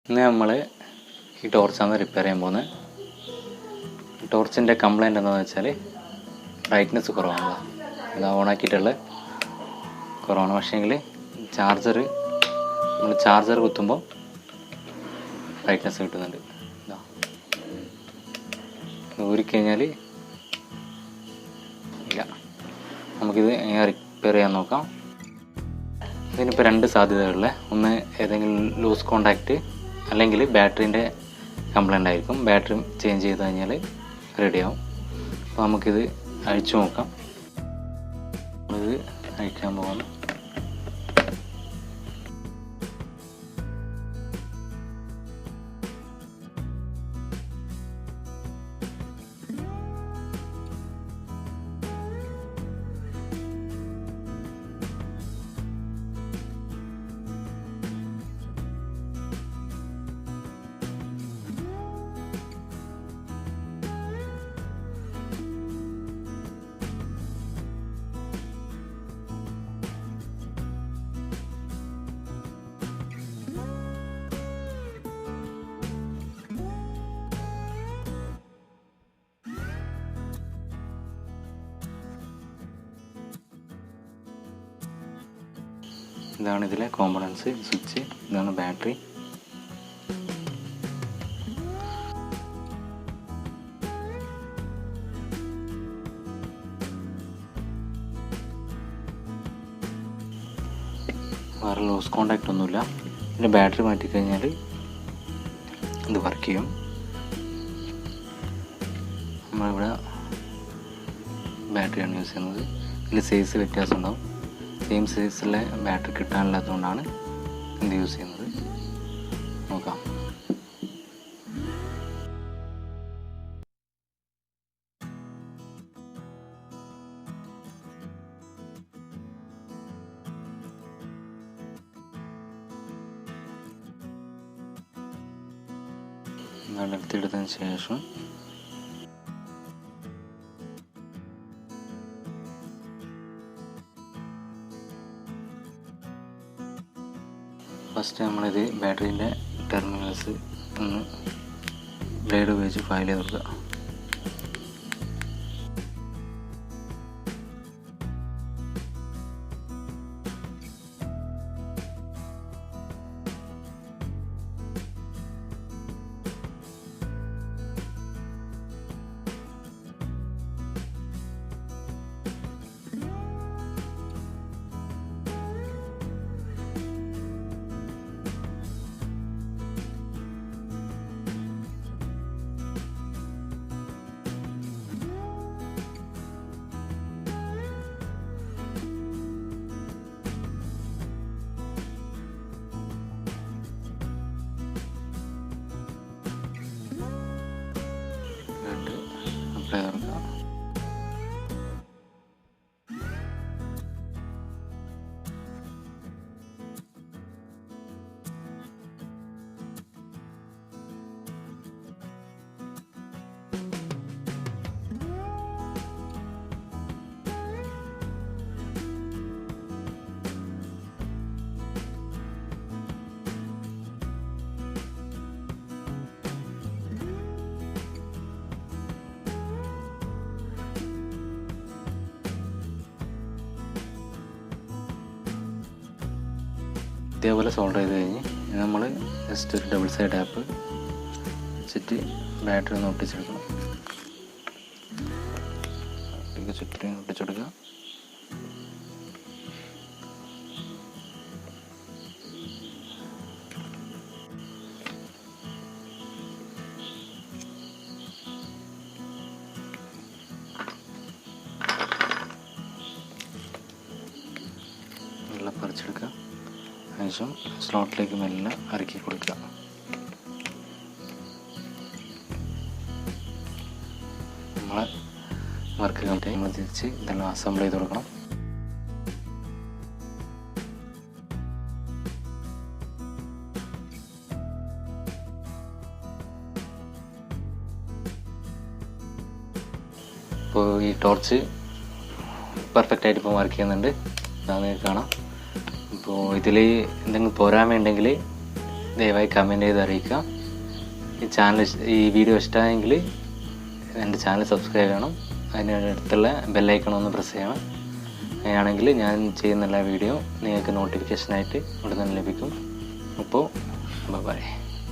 ഇന്ന് നമ്മൾ ഈ ടോർച്ചാണ് റിപ്പയർ ചെയ്യാൻ പോകുന്നത്. ടോർച്ചിൻ്റെ കംപ്ലൈൻറ്റ് എന്താണെന്ന് വെച്ചാൽ ബ്രൈറ്റ്നസ് കുറവാണ്. ഇത് ഓണാക്കിയിട്ടുള്ള കുറവാണ്. പക്ഷേങ്കിൽ നമ്മൾ ചാർജർ കുത്തുമ്പോൾ ബ്രൈറ്റ്നസ് കിട്ടുന്നുണ്ട്. ഊരിക്കഴിഞ്ഞാൽ ഇല്ല. നമുക്കിത് എങ്ങനെ റിപ്പയർ ചെയ്യാൻ നോക്കാം. ഇതിനിപ്പോൾ രണ്ട് സാധ്യതകളിൽ, ഒന്ന് ഏതെങ്കിലും ലൂസ് കോണ്ടാക്റ്റ് അല്ലെങ്കിൽ ബാറ്ററീൻ്റെ കംപ്ലൈൻ്റ് ആയിരിക്കും. ബാറ്ററി ചേഞ്ച് ചെയ്ത് കഴിഞ്ഞാൽ റെഡിയാവും. അപ്പോൾ നമുക്കിത് അഴിച്ചു നോക്കാം. ഇത് അഴിക്കാൻ പോകുന്നു. ഇതാണ് ഇതിലെ കോമ്പണൻസ്. സ്വിച്ച്, ഇതാണ് ബാറ്ററി. വേറെ ലൂസ് കോണ്ടാക്റ്റ് ഒന്നുമില്ല. ഇതിൻ്റെ ബാറ്ററി മാറ്റിക്കഴിഞ്ഞാൽ ഇത് വർക്ക് ചെയ്യും. നമ്മളിവിടെ ബാറ്ററിയാണ് യൂസ് ചെയ്യുന്നത്. ഇതിൽ സൈസ് വ്യത്യാസം ഉണ്ടാവും. സെയിം സൈസിലെ ബാറ്ററി കിട്ടാനില്ലാത്തതുകൊണ്ടാണ് ഇത് യൂസ് ചെയ്യുന്നത്. നോക്കാം. എടുത്തെടുത്തതിന് ശേഷം ഫസ്റ്റ് നമ്മളിത് ബാറ്ററീൻ്റെ ടെർമിനൽസ് ഒന്ന് ബ്ലേഡ് ഉപയോഗിച്ച് ഫയൽ ചെയ്ത് കൊടുക്കുക. അപ്ലൈ ചെയ്ത് കൊടുക്കുക. ഇതേപോലെ സോൾഡർ ചെയ്ത് കഴിഞ്ഞ് നമ്മൾ ജസ്റ്റ് ഒരു ഡബിൾ സൈഡ് ടാപ്പ് വെച്ചിട്ട് ബാറ്ററി ഒന്ന് ഒട്ടിച്ചെടുക്കണം. ചുറ്റും ഒട്ടിച്ചെടുക്കുക. നല്ല പറിച്ചെടുക്കുക. അതിനുശേഷം സ്ലോട്ടിലേക്ക് മെല്ലെ ഇറക്കി കൊടുക്കുക. നമ്മളെ വർക്ക് കംപ്ലീറ്റ് നമ്മൾ തിരിച്ച് ഇതെല്ലാം അസംബിൾ ചെയ്ത് കൊടുക്കണം. ഇപ്പോൾ ഈ ടോർച്ച് പെർഫെക്റ്റായിട്ട് ഇപ്പോൾ വർക്ക് ചെയ്യുന്നുണ്ട്. നിങ്ങൾക്ക് കാണാം. അപ്പോൾ ഇതിൽ എന്തെങ്കിലും പോരായ്മ ഉണ്ടെങ്കിൽ ദയവായി കമൻറ്റ് ചെയ്ത് അറിയിക്കുക. ഈ വീഡിയോ ഇഷ്ടമായെങ്കിൽ എൻ്റെ ചാനൽ സബ്സ്ക്രൈബ് ചെയ്യണം. അതിനടുത്തുള്ള ബെല്ലൈക്കൺ ഒന്ന് പ്രസ് ചെയ്യണം. അങ്ങനെയാണെങ്കിൽ ഞാൻ ചെയ്യുന്ന എല്ലാ വീഡിയോ നിങ്ങൾക്ക് നോട്ടിഫിക്കേഷനായിട്ട് ഉടനെ ലഭിക്കും. അപ്പോൾ ബൈ.